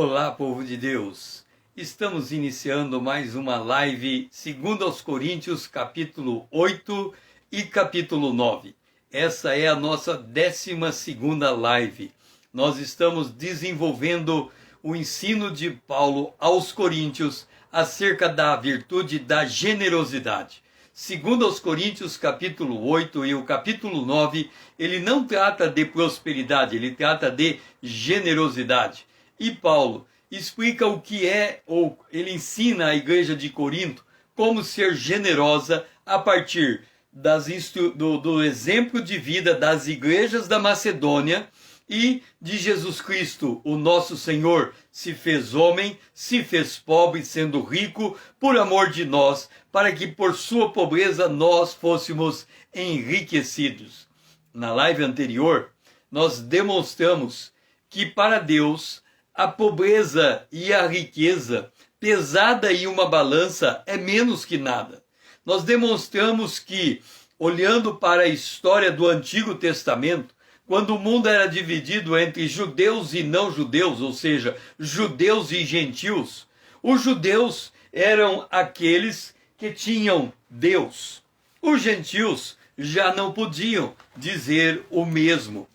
Olá, povo de Deus! Estamos iniciando mais uma live, segundo aos Coríntios, capítulo 8 e capítulo 9. Essa é a nossa 12ª live. Nós estamos desenvolvendo o ensino de Paulo aos Coríntios acerca da virtude da generosidade. Segundo aos Coríntios, capítulo 8 e o capítulo 9, ele não trata de prosperidade, ele trata de generosidade. E Paulo explica o que é, ou ele ensina à igreja de Corinto como ser generosa a partir do exemplo de vida das igrejas da Macedônia e de Jesus Cristo, o nosso Senhor, se fez homem, se fez pobre, sendo rico, por amor de nós, para que por sua pobreza nós fôssemos enriquecidos. Na live anterior, nós demonstramos que para Deus a pobreza e a riqueza, pesada em uma balança, é menos que nada. Nós demonstramos que, olhando para a história do Antigo Testamento, quando o mundo era dividido entre judeus e não judeus, ou seja, judeus e gentios, os judeus eram aqueles que tinham Deus. Os gentios já não podiam dizer o mesmo.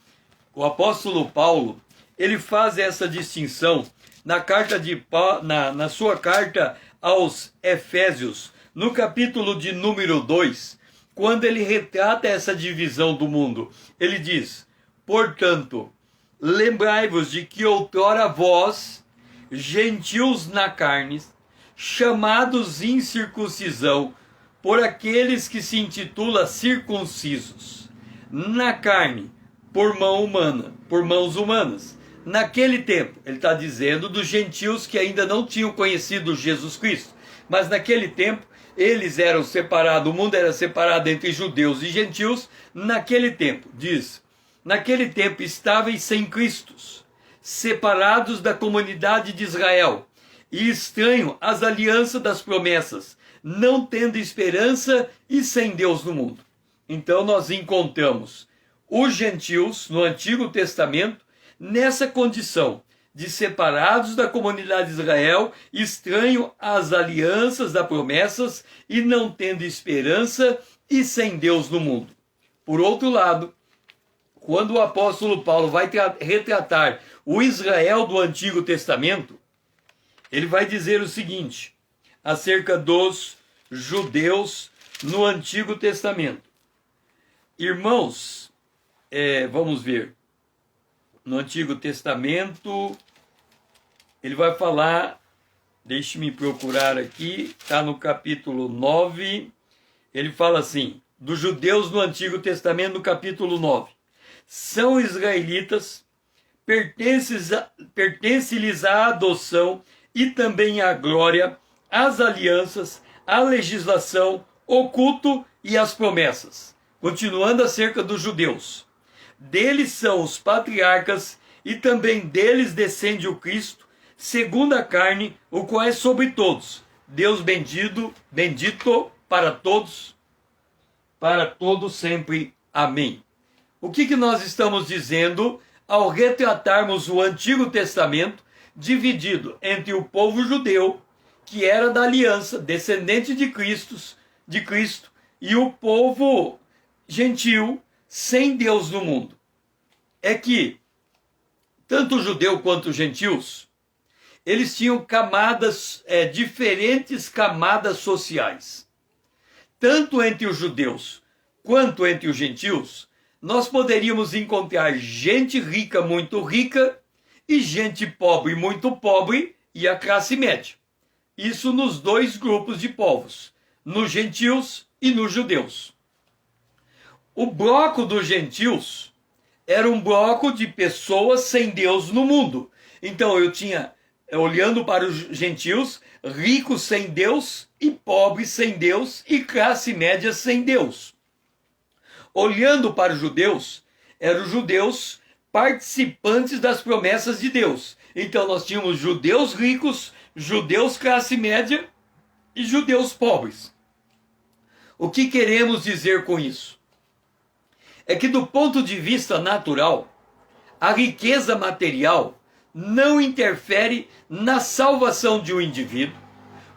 O apóstolo Paulo, ele faz essa distinção na sua carta aos Efésios, no capítulo de número 2, quando ele retrata essa divisão do mundo. Ele diz: portanto, lembrai-vos de que outrora vós, gentios na carne, chamados incircuncisão, por aqueles que se intitula circuncisos, na carne, por mãos humanas. Naquele tempo, ele está dizendo dos gentios que ainda não tinham conhecido Jesus Cristo, mas naquele tempo eles eram separados, o mundo era separado entre judeus e gentios. Naquele tempo, diz, naquele tempo estáveis sem Cristo, separados da comunidade de Israel e estranho às alianças das promessas, não tendo esperança e sem Deus no mundo. Então nós encontramos os gentios no Antigo Testamento nessa condição de separados da comunidade de Israel, estranho às alianças das promessas e não tendo esperança e sem Deus no mundo. Por outro lado, quando o apóstolo Paulo vai retratar o Israel do Antigo Testamento, ele vai dizer o seguinte acerca dos judeus no Antigo Testamento. Irmãos, vamos ver. No Antigo Testamento, ele vai falar, deixe-me procurar aqui, está no capítulo 9, ele fala assim, dos judeus no Antigo Testamento, no capítulo 9. São israelitas, pertence-lhes a adoção e também a glória, as alianças, a legislação, o culto e as promessas. Continuando acerca dos judeus. Deles são os patriarcas, e também deles descende o Cristo, segundo a carne, o qual é sobre todos. Deus bendito para todos sempre. Amém. O que nós estamos dizendo ao retratarmos o Antigo Testamento dividido entre o povo judeu, que era da aliança, descendente de Cristo, e o povo gentil, sem Deus no mundo? É que tanto o judeu quanto os gentios, eles tinham diferentes camadas sociais. Tanto entre os judeus quanto entre os gentios, nós poderíamos encontrar gente rica, muito rica, e gente pobre, muito pobre, e a classe média. Isso nos dois grupos de povos, nos gentios e nos judeus. O bloco dos gentios era um bloco de pessoas sem Deus no mundo. Então eu tinha, olhando para os gentios, ricos sem Deus e pobres sem Deus e classe média sem Deus. Olhando para os judeus, eram os judeus participantes das promessas de Deus. Então nós tínhamos judeus ricos, judeus classe média e judeus pobres. O que queremos dizer com isso? É que do ponto de vista natural, a riqueza material não interfere na salvação de um indivíduo,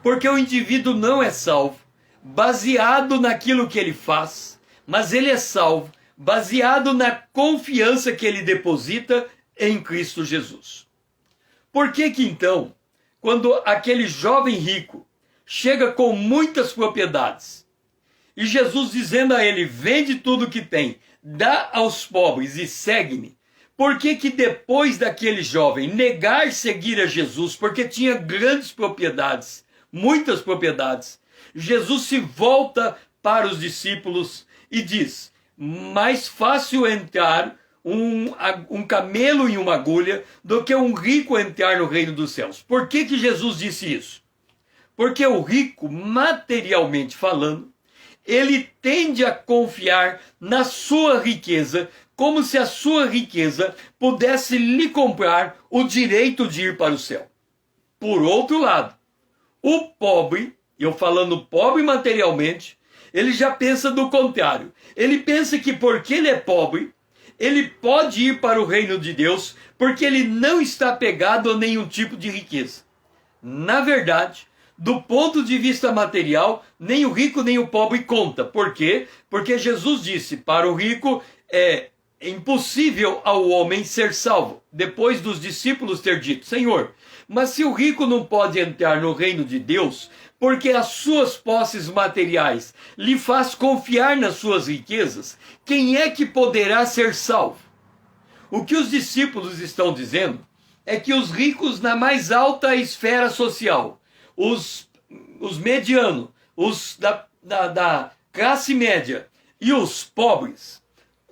porque o indivíduo não é salvo baseado naquilo que ele faz, mas ele é salvo baseado na confiança que ele deposita em Cristo Jesus. Por que que então, quando aquele jovem rico chega com muitas propriedades, e Jesus dizendo a ele, vende tudo que tem, dá aos pobres e segue-me, por que que depois daquele jovem negar seguir a Jesus, porque tinha grandes propriedades, muitas propriedades, Jesus se volta para os discípulos e diz, mais fácil entrar um camelo em uma agulha do que um rico entrar no reino dos céus. Por que que Jesus disse isso? Porque o rico, materialmente falando, ele tende a confiar na sua riqueza, como se a sua riqueza pudesse lhe comprar o direito de ir para o céu. Por outro lado, o pobre, eu falando pobre materialmente, ele já pensa do contrário. Ele pensa que porque ele é pobre, ele pode ir para o reino de Deus, porque ele não está apegado a nenhum tipo de riqueza. Na verdade, do ponto de vista material, nem o rico nem o pobre conta. Por quê? Porque Jesus disse, para o rico é impossível ao homem ser salvo, depois dos discípulos ter dito, Senhor, mas se o rico não pode entrar no reino de Deus, porque as suas posses materiais lhe faz confiar nas suas riquezas, quem é que poderá ser salvo? O que os discípulos estão dizendo é que os ricos na mais alta esfera social, os medianos, os da classe média e os pobres,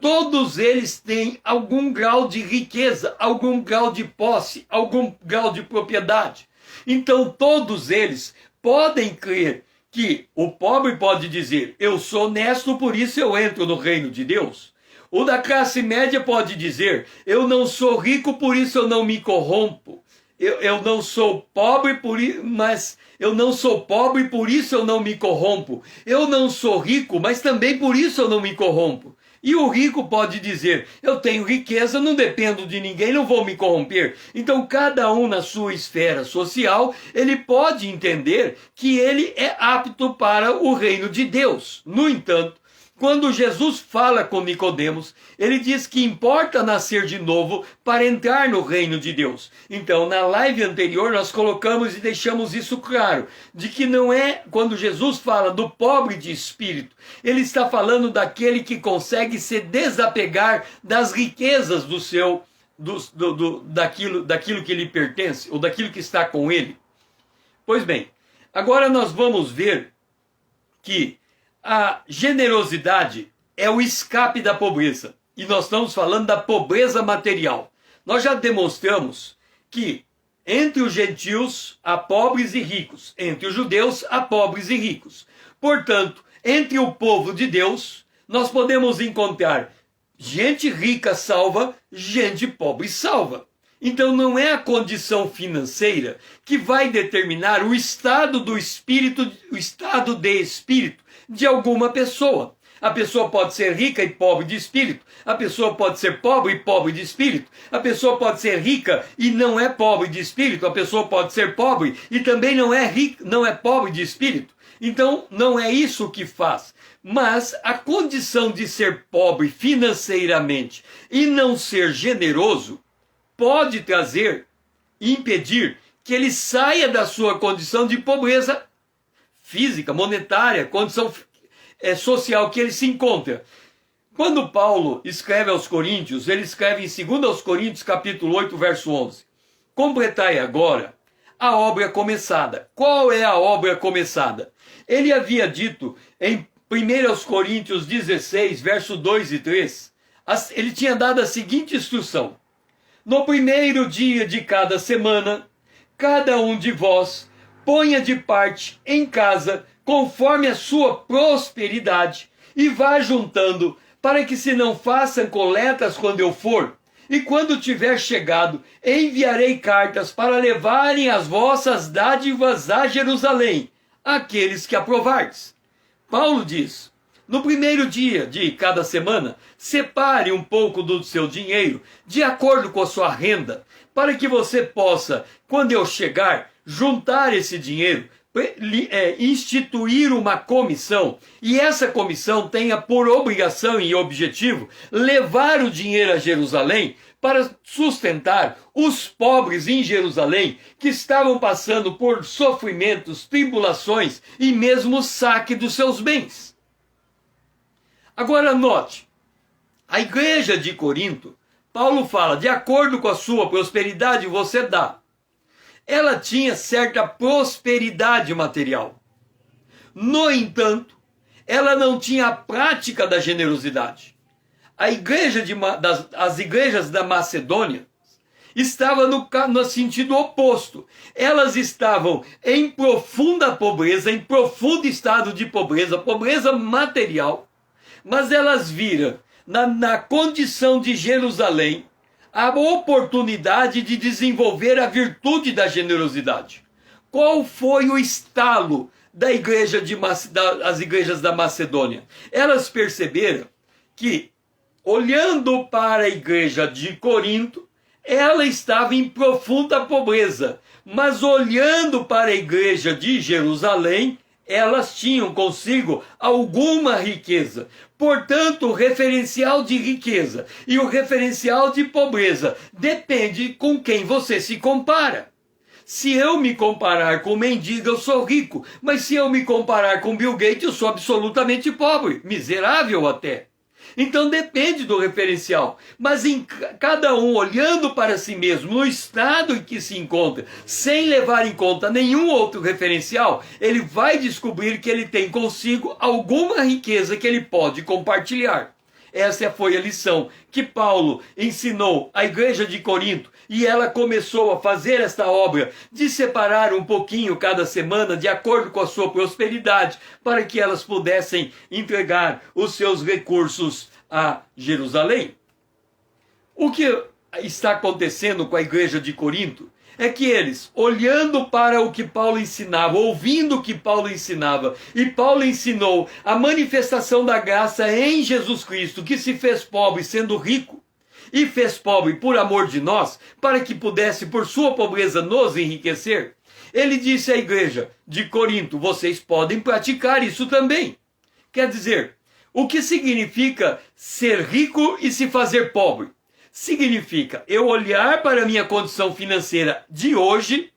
todos eles têm algum grau de riqueza, algum grau de posse, algum grau de propriedade. Então todos eles podem crer que o pobre pode dizer, eu sou honesto, por isso eu entro no reino de Deus. O da classe média pode dizer, eu não sou rico, por isso eu não me corrompo. Eu não sou pobre, mas eu não sou pobre, por isso eu não me corrompo. Eu não sou rico, mas também por isso eu não me corrompo. E o rico pode dizer, eu tenho riqueza, não dependo de ninguém, não vou me corromper. Então cada um na sua esfera social, ele pode entender que ele é apto para o reino de Deus. No entanto, quando Jesus fala com Nicodemos, ele diz que importa nascer de novo para entrar no reino de Deus. Então, na live anterior, nós colocamos e deixamos isso claro, de que não é, quando Jesus fala do pobre de espírito, ele está falando daquele que consegue se desapegar das riquezas do seu, daquilo que lhe pertence, ou daquilo que está com ele. Pois bem, agora nós vamos ver que a generosidade é o escape da pobreza. E nós estamos falando da pobreza material. Nós já demonstramos que entre os gentios há pobres e ricos. Entre os judeus há pobres e ricos. Portanto, entre o povo de Deus, nós podemos encontrar gente rica salva, gente pobre salva. Então não é a condição financeira que vai determinar o estado do espírito, o estado de espírito de alguma pessoa. A pessoa pode ser rica e pobre de espírito. A pessoa pode ser pobre e pobre de espírito. A pessoa pode ser rica e não é pobre de espírito. A pessoa pode ser pobre e também não é rica, não é pobre de espírito. Então não é isso que faz. Mas a condição de ser pobre financeiramente e não ser generoso pode impedir que ele saia da sua condição de pobreza física, monetária, condição social que ele se encontra. Quando Paulo escreve aos Coríntios, ele escreve em 2 aos Coríntios, capítulo 8, verso 11. Completai agora a obra começada. Qual é a obra começada? Ele havia dito em 1 aos Coríntios 16, verso 2 e 3, ele tinha dado a seguinte instrução. No primeiro dia de cada semana, cada um de vós ponha de parte em casa, conforme a sua prosperidade, e vá juntando, para que se não façam coletas quando eu for. E quando tiver chegado, enviarei cartas para levarem as vossas dádivas a Jerusalém, aqueles que aprovardes. Paulo diz, No primeiro dia de cada semana, separe um pouco do seu dinheiro de acordo com a sua renda, para que você possa, quando eu chegar, juntar esse dinheiro, instituir uma comissão, e essa comissão tenha por obrigação e objetivo levar o dinheiro a Jerusalém para sustentar os pobres em Jerusalém que estavam passando por sofrimentos, tribulações e mesmo saque dos seus bens. Agora note, a igreja de Corinto, Paulo fala, de acordo com a sua prosperidade você dá. Ela tinha certa prosperidade material. No entanto, ela não tinha a prática da generosidade. As igrejas da Macedônia estavam no sentido oposto. Elas estavam em profunda pobreza, em profundo estado de pobreza, pobreza material, mas elas viram na condição de Jerusalém a oportunidade de desenvolver a virtude da generosidade. Qual foi o estalo das igrejas da Macedônia? Elas perceberam que, olhando para a igreja de Corinto, ela estava em profunda pobreza, mas olhando para a igreja de Jerusalém, elas tinham consigo alguma riqueza. Portanto, o referencial de riqueza e o referencial de pobreza depende com quem você se compara. Se eu me comparar com mendigo, eu sou rico. Mas se eu me comparar com Bill Gates, eu sou absolutamente pobre, miserável até. Então depende do referencial, mas em cada um olhando para si mesmo, no estado em que se encontra, sem levar em conta nenhum outro referencial, ele vai descobrir que ele tem consigo alguma riqueza que ele pode compartilhar. Essa foi a lição que Paulo ensinou à igreja de Corinto, e ela começou a fazer esta obra de separar um pouquinho cada semana de acordo com a sua prosperidade, para que elas pudessem entregar os seus recursos a Jerusalém. O que está acontecendo com a igreja de Corinto é que eles, olhando para o que Paulo ensinava, ouvindo o que Paulo ensinava, e Paulo ensinou a manifestação da graça em Jesus Cristo, que se fez pobre sendo rico, e fez pobre por amor de nós, para que pudesse por sua pobreza nos enriquecer, ele disse à igreja de Corinto, vocês podem praticar isso também. Quer dizer, o que significa ser rico e se fazer pobre? Significa eu olhar para a minha condição financeira de hoje,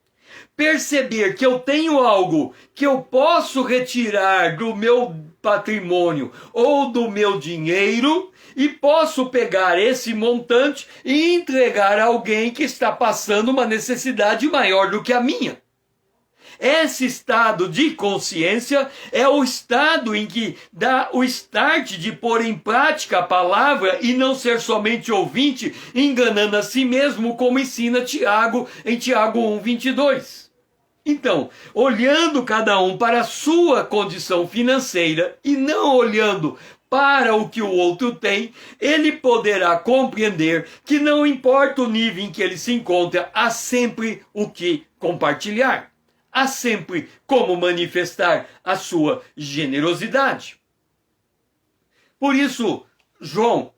perceber que eu tenho algo que eu posso retirar do meu patrimônio ou do meu dinheiro e posso pegar esse montante e entregar a alguém que está passando uma necessidade maior do que a minha. Esse estado de consciência é o estado em que dá o start de pôr em prática a palavra e não ser somente ouvinte, enganando a si mesmo, como ensina Tiago em Tiago 1:22. Então, olhando cada um para a sua condição financeira e não olhando para o que o outro tem, ele poderá compreender que não importa o nível em que ele se encontra, há sempre o que compartilhar. Há sempre como manifestar a sua generosidade. Por isso, João,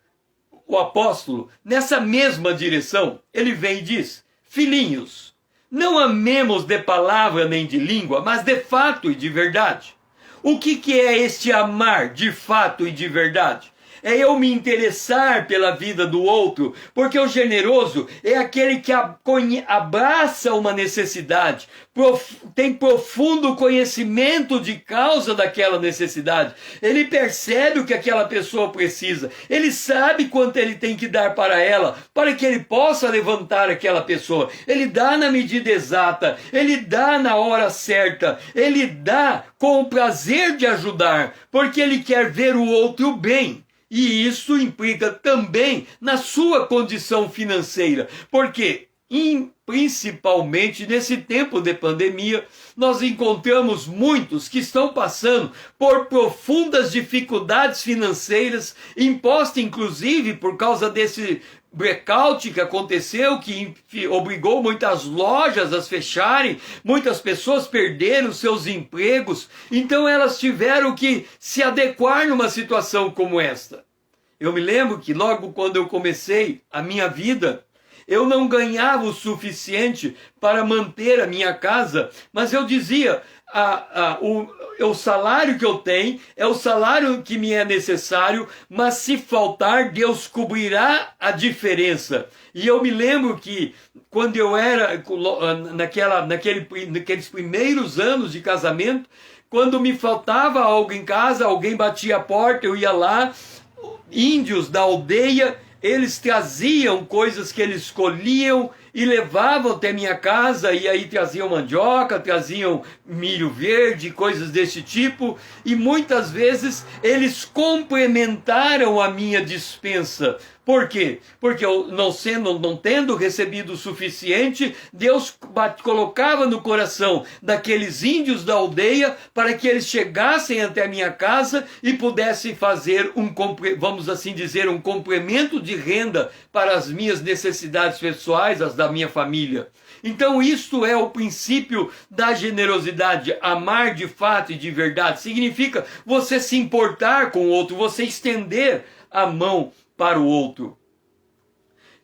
o apóstolo, nessa mesma direção, ele vem e diz, filhinhos, não amemos de palavra nem de língua, mas de fato e de verdade. O que é este amar de fato e de verdade? É eu me interessar pela vida do outro, porque o generoso é aquele que abraça uma necessidade, tem profundo conhecimento de causa daquela necessidade, ele percebe o que aquela pessoa precisa, ele sabe quanto ele tem que dar para ela, para que ele possa levantar aquela pessoa, ele dá na medida exata, ele dá na hora certa, ele dá com o prazer de ajudar, porque ele quer ver o outro bem. E isso implica também na sua condição financeira, porque principalmente nesse tempo de pandemia, nós encontramos muitos que estão passando por profundas dificuldades financeiras, impostas inclusive por causa desse blackout que aconteceu, que obrigou muitas lojas a fecharem, muitas pessoas perderam seus empregos, então elas tiveram que se adequar numa situação como esta. Eu me lembro que logo quando eu comecei a minha vida, eu não ganhava o suficiente para manter a minha casa, mas eu dizia, o salário que eu tenho é o salário que me é necessário, mas se faltar, Deus cobrirá a diferença. E eu me lembro que quando eu era naqueles primeiros anos de casamento, quando me faltava algo em casa, alguém batia a porta, eu ia lá, índios da aldeia, eles traziam coisas que eles colhiam e levavam até minha casa, e aí traziam mandioca, traziam milho verde, coisas desse tipo, e muitas vezes eles complementaram a minha despensa. Por quê? Porque eu não tendo recebido o suficiente, Deus colocava no coração daqueles índios da aldeia para que eles chegassem até a minha casa e pudessem fazer vamos assim dizer, um complemento de renda para as minhas necessidades pessoais, as da minha família. Então isto é o princípio da generosidade. Amar de fato e de verdade significa você se importar com o outro, você estender a mão para o outro.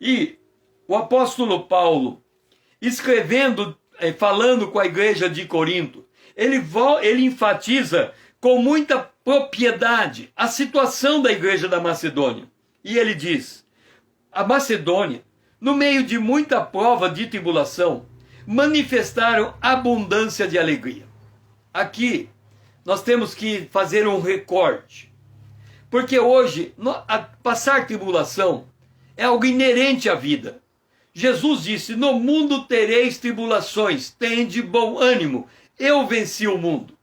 E o apóstolo Paulo, escrevendo, falando com a igreja de Corinto, ele enfatiza com muita propriedade a situação da igreja da Macedônia. E ele diz, a Macedônia, no meio de muita prova de tribulação, manifestaram abundância de alegria. Aqui, nós temos que fazer um recorte. Porque hoje, passar tribulação é algo inerente à vida. Jesus disse, no mundo tereis tribulações, tende bom ânimo, eu venci o mundo.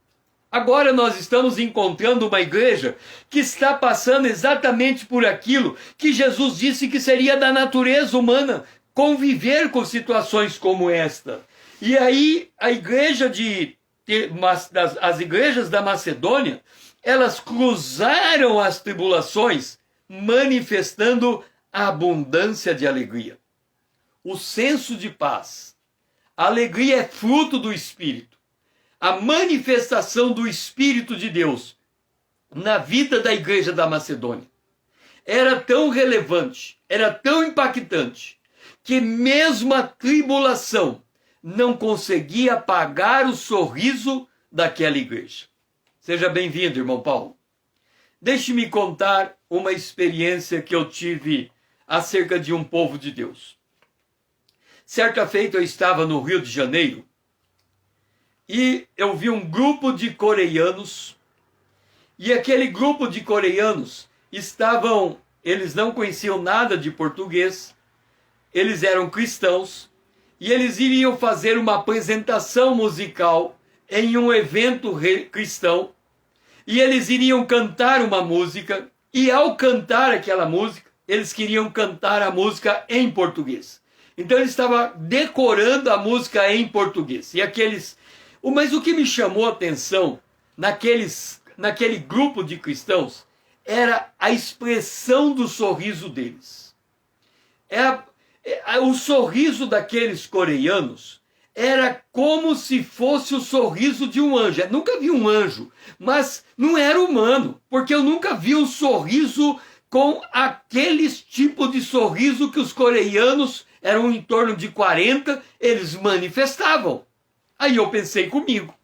Agora nós estamos encontrando uma igreja que está passando exatamente por aquilo que Jesus disse que seria da natureza humana, conviver com situações como esta. E aí a igreja as igrejas da Macedônia, elas cruzaram as tribulações, manifestando a abundância de alegria. O senso de paz. A alegria é fruto do Espírito. A manifestação do Espírito de Deus na vida da igreja da Macedônia era tão relevante, era tão impactante, que mesmo a tribulação não conseguia apagar o sorriso daquela igreja. Seja bem-vindo, irmão Paulo. Deixe-me contar uma experiência que eu tive acerca de um povo de Deus. Certa feita eu estava no Rio de Janeiro e eu vi um grupo de coreanos, e aquele grupo de coreanos eles não conheciam nada de português, eles eram cristãos, e eles iriam fazer uma apresentação musical em um evento cristão, e eles iriam cantar uma música, e ao cantar aquela música, eles queriam cantar a música em português. Então ele estava decorando a música em português. Mas o que me chamou a atenção naquele grupo de cristãos era a expressão do sorriso deles. O sorriso daqueles coreanos era como se fosse o sorriso de um anjo. Eu nunca vi um anjo, mas não era humano, porque eu nunca vi um sorriso com aqueles tipo de sorriso que os coreanos, eram em torno de 40, eles manifestavam. Aí eu pensei comigo,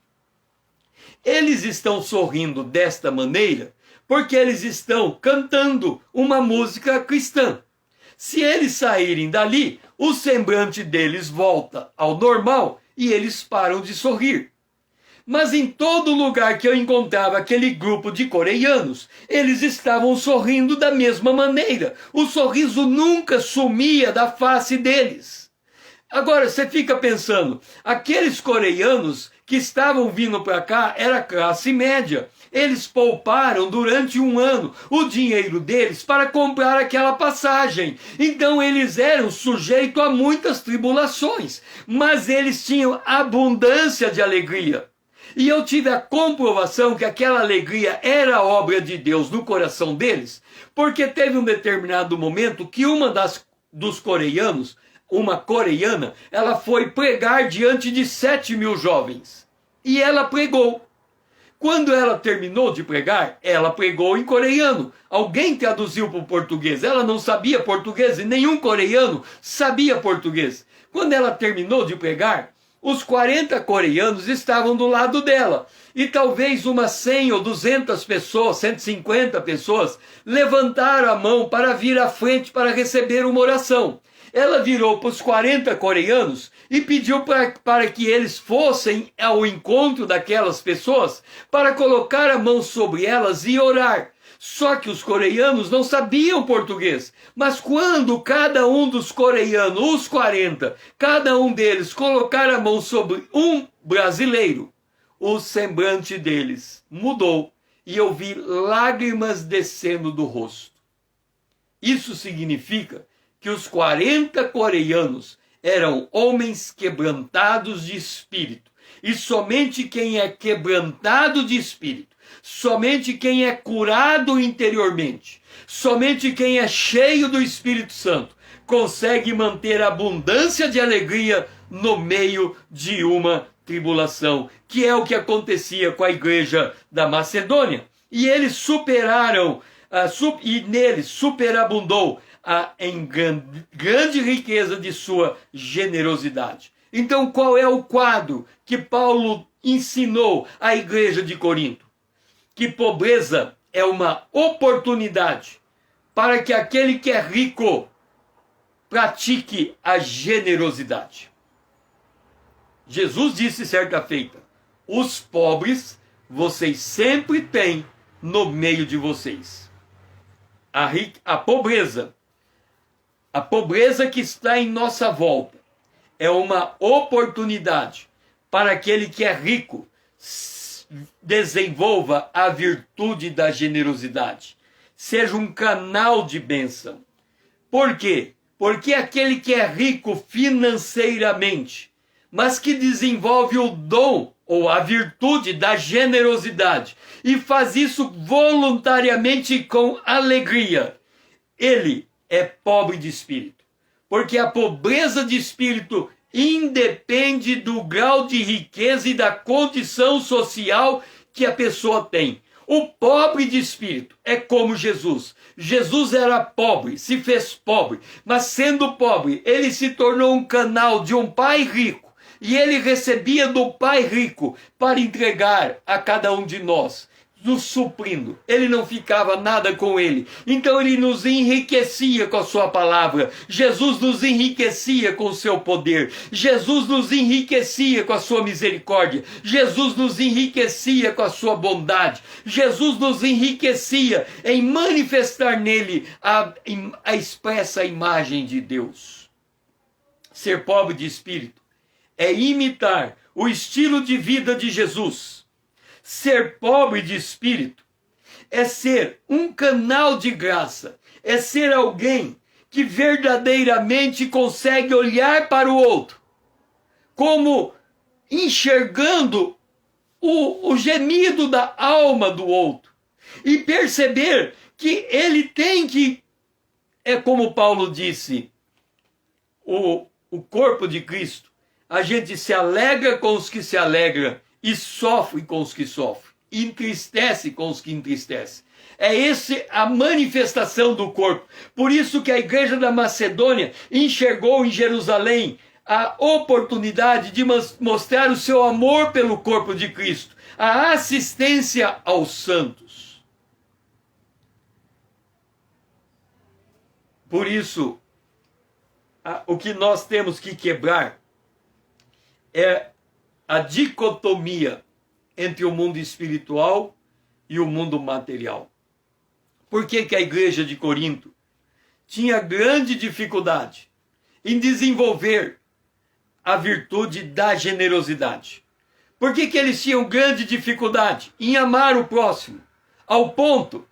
eles estão sorrindo desta maneira porque eles estão cantando uma música cristã. Se eles saírem dali, o semblante deles volta ao normal e eles param de sorrir. Mas em todo lugar que eu encontrava aquele grupo de coreanos, eles estavam sorrindo da mesma maneira. O sorriso nunca sumia da face deles. Agora você fica pensando, aqueles coreanos que estavam vindo para cá era classe média. Eles pouparam durante um ano o dinheiro deles para comprar aquela passagem. Então eles eram sujeitos a muitas tribulações, mas eles tinham abundância de alegria. E eu tive a comprovação que aquela alegria era obra de Deus no coração deles, porque teve um determinado momento que uma das dos coreanos, uma coreana, ela foi pregar diante de 7.000 jovens. E ela pregou. Quando ela terminou de pregar, ela pregou em coreano. Alguém traduziu para o português. Ela não sabia português e nenhum coreano sabia português. Quando ela terminou de pregar, os 40 coreanos estavam do lado dela. E talvez umas 100 ou 200 pessoas, 150 pessoas, levantaram a mão para vir à frente para receber uma oração. Ela virou para os 40 coreanos e pediu para que eles fossem ao encontro daquelas pessoas para colocar a mão sobre elas e orar. Só que os coreanos não sabiam português. Mas quando cada um dos coreanos, os 40, cada um deles colocar a mão sobre um brasileiro, o semblante deles mudou e eu vi lágrimas descendo do rosto. Isso significa que os 40 coreanos eram homens quebrantados de espírito. E somente quem é quebrantado de espírito, somente quem é curado interiormente, somente quem é cheio do Espírito Santo, consegue manter abundância de alegria no meio de uma tribulação, que é o que acontecia com a igreja da Macedônia. E eles superaram, e neles superabundou em grande riqueza de sua generosidade. Então, qual é o quadro que Paulo ensinou à igreja de Corinto? Que pobreza é uma oportunidade para que aquele que é rico pratique a generosidade. Jesus disse certa feita: os pobres vocês sempre têm no meio de vocês. A pobreza que está em nossa volta, é uma oportunidade para aquele que é rico desenvolva a virtude da generosidade, seja um canal de bênção. Por quê? Porque aquele que é rico financeiramente, mas que desenvolve o dom ou a virtude da generosidade e faz isso voluntariamente com alegria, ele é pobre de espírito. Porque a pobreza de espírito independe do grau de riqueza e da condição social que a pessoa tem. O pobre de espírito é como Jesus. Jesus era pobre, se fez pobre, mas sendo pobre, ele se tornou um canal de um pai rico. E ele recebia do pai rico para entregar a cada um de nós, nos suprindo. Ele não ficava nada com ele. Então ele nos enriquecia com a sua palavra. Jesus nos enriquecia com o seu poder. Jesus nos enriquecia com a sua misericórdia. Jesus nos enriquecia com a sua bondade. Jesus nos enriquecia em manifestar nele a expressa imagem de Deus. Ser pobre de espírito é imitar o estilo de vida de Jesus. Ser pobre de espírito é ser um canal de graça, é ser alguém que verdadeiramente consegue olhar para o outro, como enxergando o gemido da alma do outro, e perceber que ele tem que, é como Paulo disse, o corpo de Cristo, a gente se alegra com os que se alegram, e sofre com os que sofrem, entristece com os que entristecem. É essa a manifestação do corpo. Por isso que a igreja da Macedônia enxergou em Jerusalém a oportunidade de mostrar o seu amor pelo corpo de Cristo, a assistência aos santos. Por isso, o que nós temos que quebrar é a dicotomia entre o mundo espiritual e o mundo material. Por que a igreja de Corinto tinha grande dificuldade em desenvolver a virtude da generosidade? Por que eles tinham grande dificuldade em amar o próximo, ao ponto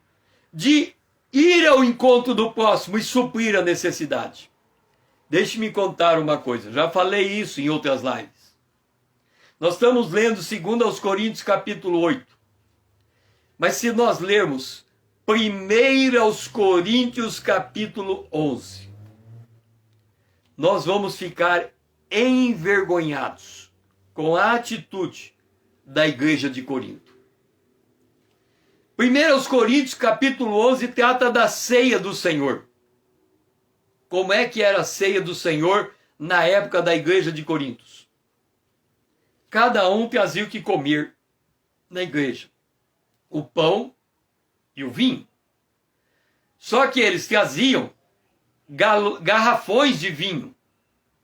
de ir ao encontro do próximo e suprir a necessidade? Deixe-me contar uma coisa, já falei isso em outras lives. Nós estamos lendo 2 Coríntios capítulo 8. Mas se nós lermos 1 Coríntios capítulo 11, nós vamos ficar envergonhados com a atitude da igreja de Corinto. 1 Coríntios capítulo 11 trata da ceia do Senhor. Como é que era a ceia do Senhor na época da igreja de Corinto? Cada um trazia o que comer na igreja. O pão e o vinho. Só que eles traziam garrafões de vinho.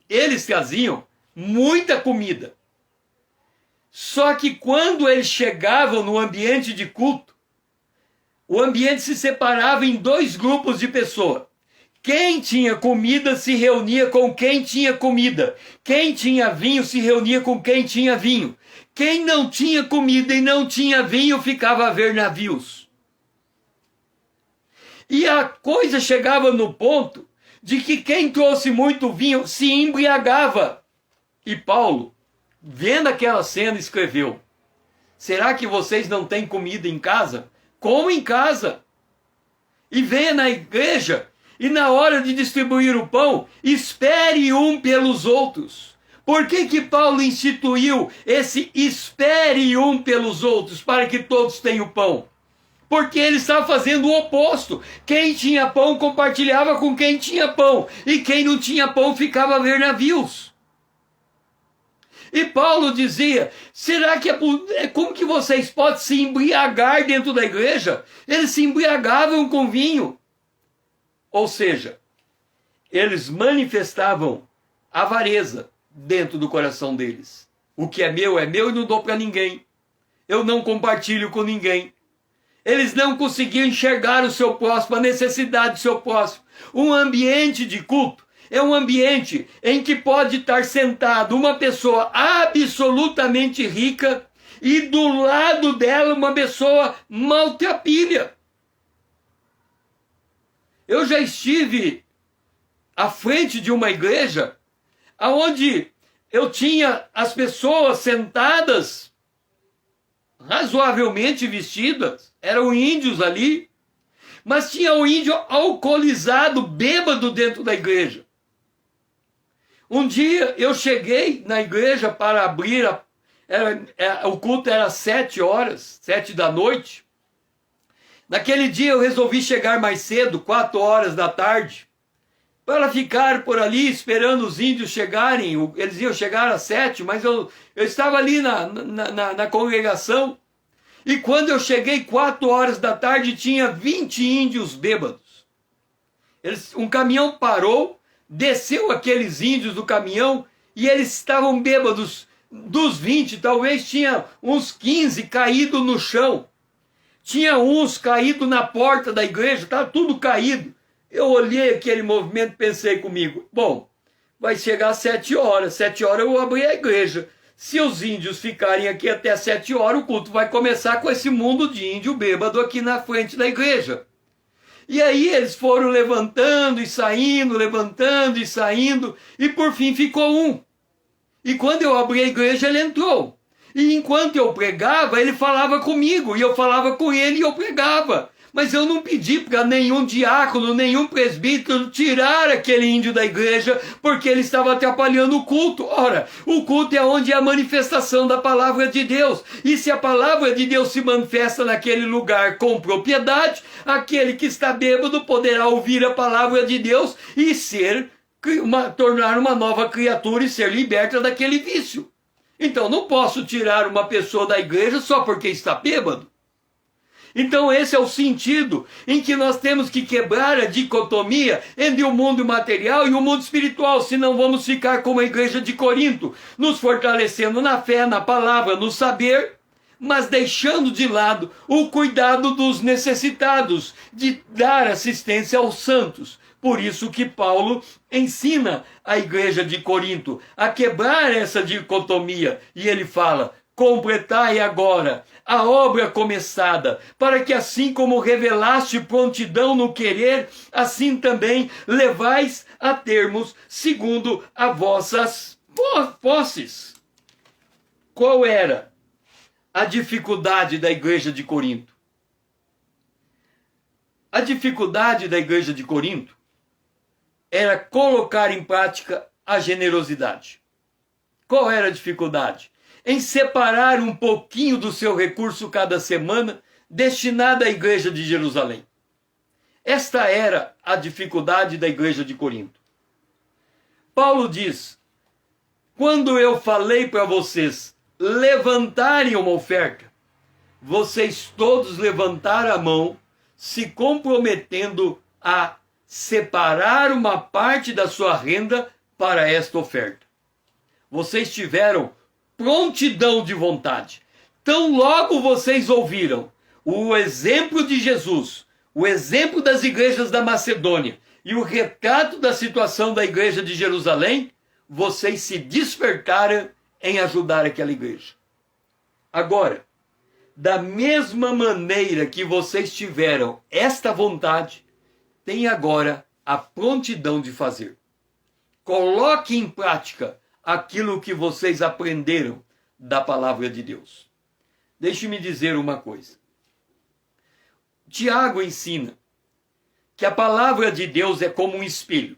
Eles traziam muita comida. Só que quando eles chegavam no ambiente de culto, o ambiente se separava em dois grupos de pessoas. Quem tinha comida se reunia com quem tinha comida. Quem tinha vinho se reunia com quem tinha vinho. Quem não tinha comida e não tinha vinho ficava a ver navios. E a coisa chegava no ponto de que quem trouxe muito vinho se embriagava. E Paulo, vendo aquela cena, escreveu: será que vocês não têm comida em casa? Como em casa. E venha na igreja e na hora de distribuir o pão, espere um pelos outros. Por que Paulo instituiu esse espere um pelos outros, para que todos tenham pão? Porque ele estava fazendo o oposto. Quem tinha pão compartilhava com quem tinha pão, e quem não tinha pão ficava a ver navios. E Paulo dizia: será que como que vocês podem se embriagar dentro da igreja? Eles se embriagavam com vinho. Ou seja, eles manifestavam avareza dentro do coração deles. O que é meu e não dou para ninguém. Eu não compartilho com ninguém. Eles não conseguiam enxergar o seu próximo, a necessidade do seu próximo. Um ambiente de culto é um ambiente em que pode estar sentado uma pessoa absolutamente rica e do lado dela uma pessoa maltrapilha. Eu já estive à frente de uma igreja onde eu tinha as pessoas sentadas, razoavelmente vestidas, eram índios ali, mas tinha um índio alcoolizado, bêbado dentro da igreja. Um dia eu cheguei na igreja para abrir, o culto era 7h, 7 da noite. Naquele dia eu resolvi chegar mais cedo, 4h da tarde, para ficar por ali esperando os índios chegarem. Eles iam chegar às 7, mas eu estava ali na congregação. E quando eu cheguei 4h da tarde, tinha 20 índios bêbados. Um caminhão parou, desceu aqueles índios do caminhão e eles estavam bêbados. Dos 20, talvez tinha uns 15 caídos no chão. Tinha uns caídos na porta da igreja, estava tudo caído. Eu olhei aquele movimento e pensei comigo: bom, vai chegar às 7h, 7h eu vou abrir a igreja. Se os índios ficarem aqui até 7h, o culto vai começar com esse mundo de índio bêbado aqui na frente da igreja. E aí eles foram levantando e saindo, e por fim ficou um. E quando eu abri a igreja, ele entrou. E enquanto eu pregava, ele falava comigo, e eu falava com ele e eu pregava. Mas eu não pedi para nenhum diácono, nenhum presbítero tirar aquele índio da igreja, porque ele estava atrapalhando o culto. Ora, o culto é onde é a manifestação da palavra de Deus. E se a palavra de Deus se manifesta naquele lugar com propriedade, aquele que está bêbado poderá ouvir a palavra de Deus e tornar uma nova criatura e ser liberta daquele vício. Então não posso tirar uma pessoa da igreja só porque está bêbado. Então esse é o sentido em que nós temos que quebrar a dicotomia entre o mundo material e o mundo espiritual, senão vamos ficar como a igreja de Corinto, nos fortalecendo na fé, na palavra, no saber, mas deixando de lado o cuidado dos necessitados, de dar assistência aos santos. Por isso que Paulo ensina a igreja de Corinto a quebrar essa dicotomia. E ele fala: completai agora a obra começada, para que assim como revelaste prontidão no querer, assim também levais a termos segundo as vossas posses. Qual era a dificuldade da igreja de Corinto? A dificuldade da igreja de Corinto era colocar em prática a generosidade. Qual era a dificuldade? Em separar um pouquinho do seu recurso cada semana destinado à igreja de Jerusalém. Esta era a dificuldade da igreja de Corinto. Paulo diz: quando eu falei para vocês levantarem uma oferta, vocês todos levantaram a mão, se comprometendo a separar uma parte da sua renda para esta oferta. Vocês tiveram prontidão de vontade. Tão logo vocês ouviram o exemplo de Jesus, o exemplo das igrejas da Macedônia e o retrato da situação da igreja de Jerusalém, vocês se despertaram em ajudar aquela igreja. Agora, da mesma maneira que vocês tiveram esta vontade, tem agora a prontidão de fazer. Coloque em prática aquilo que vocês aprenderam da palavra de Deus. Deixe-me dizer uma coisa. Tiago ensina que a palavra de Deus é como um espelho.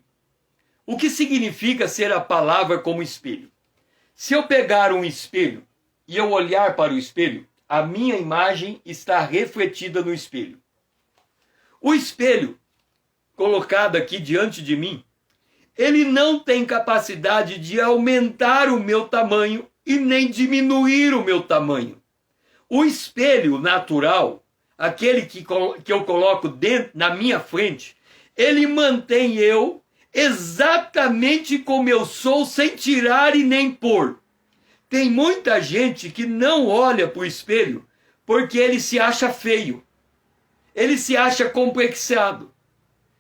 O que significa ser a palavra como espelho? Se eu pegar um espelho e eu olhar para o espelho, a minha imagem está refletida no espelho. O espelho, colocado aqui diante de mim, ele não tem capacidade de aumentar o meu tamanho e nem diminuir o meu tamanho. O espelho natural, aquele que eu coloco dentro, na minha frente, ele mantém eu exatamente como eu sou, sem tirar e nem pôr. Tem muita gente que não olha para o espelho porque ele se acha feio, ele se acha complexado,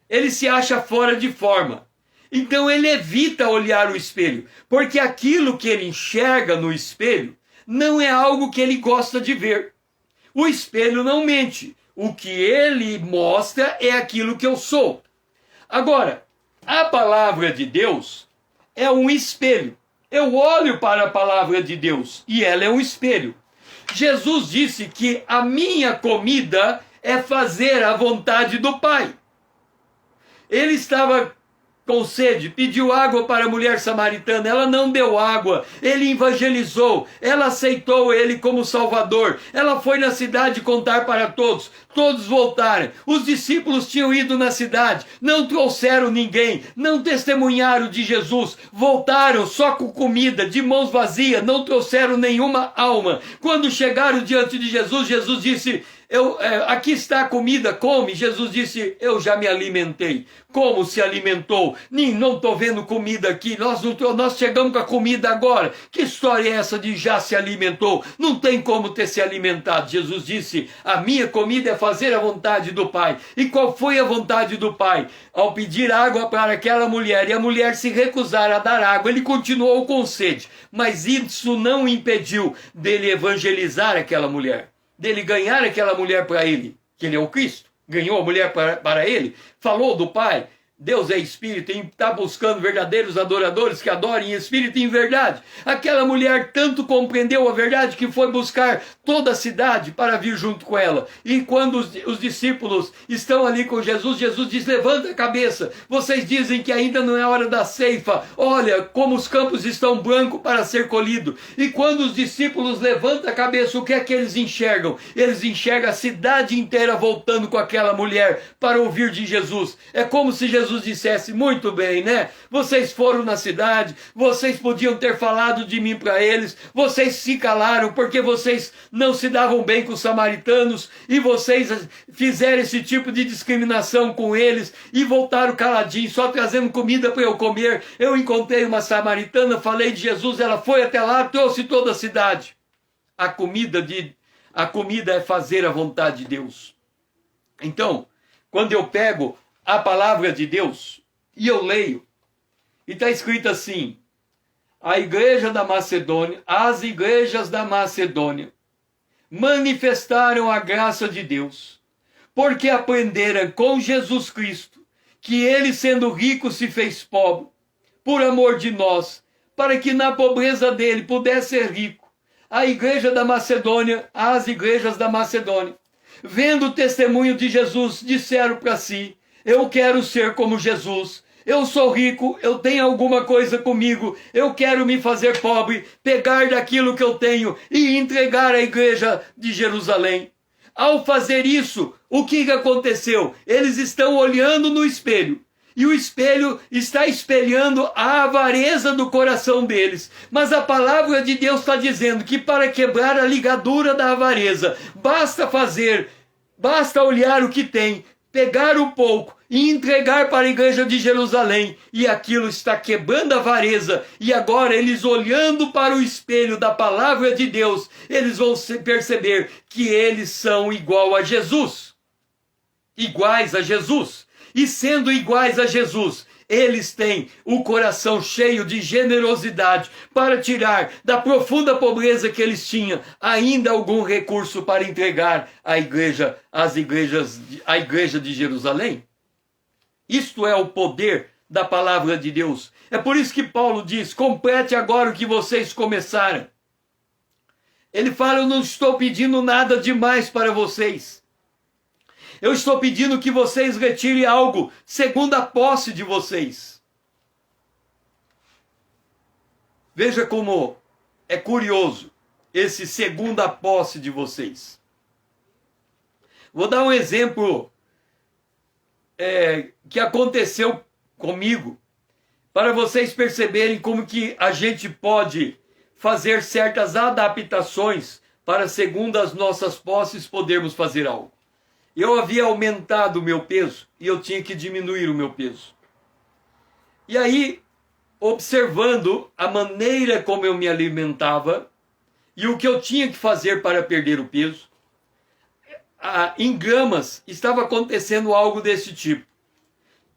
ele se acha fora de forma. Então ele evita olhar o espelho, porque aquilo que ele enxerga no espelho não é algo que ele gosta de ver. O espelho não mente. O que ele mostra é aquilo que eu sou. Agora, a palavra de Deus é um espelho. Eu olho para a palavra de Deus e ela é um espelho. Jesus disse que a minha comida é fazer a vontade do Pai. Ele estava com sede, pediu água para a mulher samaritana, ela não deu água, ele evangelizou, ela aceitou ele como Salvador, ela foi na cidade contar para todos, todos voltaram, os discípulos tinham ido na cidade, não trouxeram ninguém, não testemunharam de Jesus, voltaram só com comida, de mãos vazias, não trouxeram nenhuma alma. Quando chegaram diante de Jesus, Jesus disse: aqui está a comida, come. Jesus disse: eu já me alimentei. Como se alimentou? Não estou vendo comida aqui, nós chegamos com a comida agora. Que história é essa de já se alimentou? Não tem como ter se alimentado. Jesus disse: a minha comida é fazer a vontade do Pai. E qual foi a vontade do Pai? Ao pedir água para aquela mulher, e a mulher se recusar a dar água, ele continuou com sede, mas isso não impediu dele evangelizar aquela mulher, dele ganhar aquela mulher para ele, que ele é o Cristo, ganhou a mulher para ele, falou do Pai. Deus é espírito e está buscando verdadeiros adoradores que adorem em espírito e em verdade. Aquela mulher tanto compreendeu a verdade que foi buscar toda a cidade para vir junto com ela. E quando os discípulos estão ali com Jesus, Jesus diz: levanta a cabeça, vocês dizem que ainda não é hora da ceifa, olha como os campos estão brancos para ser colhido. E quando os discípulos levantam a cabeça, o que é que eles enxergam? Eles enxergam a cidade inteira voltando com aquela mulher para ouvir de Jesus. É como se Jesus dissesse: muito bem, né? Vocês foram na cidade, vocês podiam ter falado de mim para eles, vocês se calaram porque vocês não se davam bem com os samaritanos e vocês fizeram esse tipo de discriminação com eles e voltaram caladinhos, só trazendo comida para eu comer. Eu encontrei uma samaritana, falei de Jesus, ela foi até lá, trouxe toda a cidade. A comida é fazer a vontade de Deus. Então, quando eu pego a palavra de Deus e eu leio, e está escrito assim: a igreja da Macedônia, as igrejas da Macedônia manifestaram a graça de Deus, porque aprenderam com Jesus Cristo que ele, sendo rico, se fez pobre por amor de nós, para que na pobreza dele pudesse ser rico. A igreja da Macedônia, as igrejas da Macedônia, vendo o testemunho de Jesus, disseram para si: eu quero ser como Jesus, Eu sou rico, eu tenho alguma coisa comigo, eu quero me fazer pobre, pegar daquilo que eu tenho e entregar à igreja de Jerusalém. Ao fazer isso, o que aconteceu? Eles estão olhando no espelho. E o espelho está espelhando a avareza do coração deles. Mas a palavra de Deus está dizendo que para quebrar a ligadura da avareza, basta olhar o que tem, pegar um pouco e entregar para a igreja de Jerusalém. E aquilo está quebrando a avareza. E agora eles olhando para o espelho da palavra de Deus, eles vão perceber que eles são iguais a Jesus. Iguais a Jesus. E sendo iguais a Jesus, eles têm o coração cheio de generosidade para tirar da profunda pobreza que eles tinham ainda algum recurso para entregar à igreja, à igreja de Jerusalém. Isto é o poder da palavra de Deus. É por isso que Paulo diz: complete agora o que vocês começaram. Ele fala: eu não estou pedindo nada demais para vocês. Eu estou pedindo que vocês retirem algo segundo a posse de vocês. Veja como é curioso esse segundo a posse de vocês. Vou dar um exemplo que aconteceu comigo, para vocês perceberem como que a gente pode fazer certas adaptações para, segundo as nossas posses, podermos fazer algo. Eu havia aumentado o meu peso e eu tinha que diminuir o meu peso. E aí, observando a maneira como eu me alimentava e o que eu tinha que fazer para perder o peso, em Gramas estava acontecendo algo desse tipo.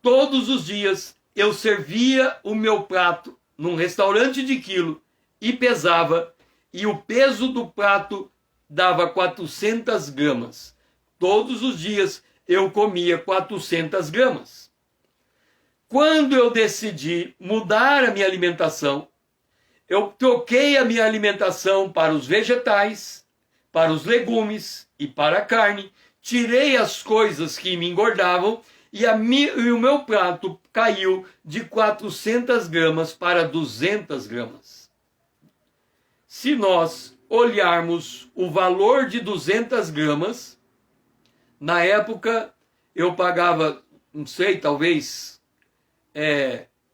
Todos os dias eu servia o meu prato num restaurante de quilo e pesava, e o peso do prato dava 400 gramas. Todos os dias eu comia 400 gramas. Quando eu decidi mudar a minha alimentação, eu troquei a minha alimentação para os vegetais, para os legumes e para a carne, tirei as coisas que me engordavam e o meu prato caiu de 400 gramas para 200 gramas. Se nós olharmos o valor de 200 gramas, na época, eu pagava, não sei, talvez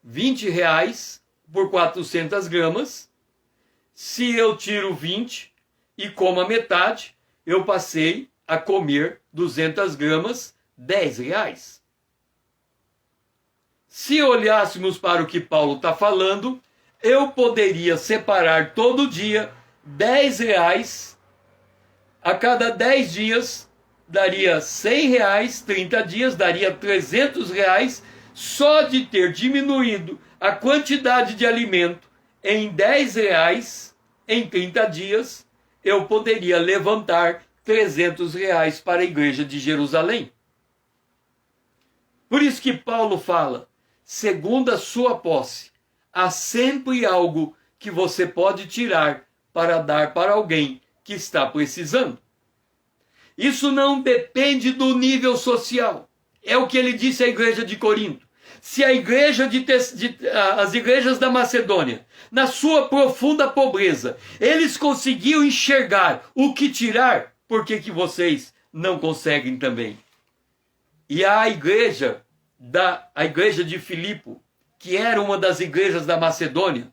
20 reais por 400 gramas. Se eu tiro 20 e como a metade, eu passei a comer 200 gramas, 10 reais. Se olhássemos para o que Paulo está falando, eu poderia separar todo dia 10 reais, a cada 10 dias, daria 100 reais, 30 dias, daria 300 reais, só de ter diminuído a quantidade de alimento em 10 reais, em 30 dias, eu poderia levantar 300 reais para a igreja de Jerusalém. Por isso que Paulo fala, segundo a sua posse, há sempre algo que você pode tirar para dar para alguém que está precisando. Isso não depende do nível social. É o que ele disse à igreja de Corinto. Se a igreja as igrejas da Macedônia, na sua profunda pobreza, eles conseguiam enxergar o que tirar, por que vocês não conseguem também? E a igreja de Filipo, que era uma das igrejas da Macedônia,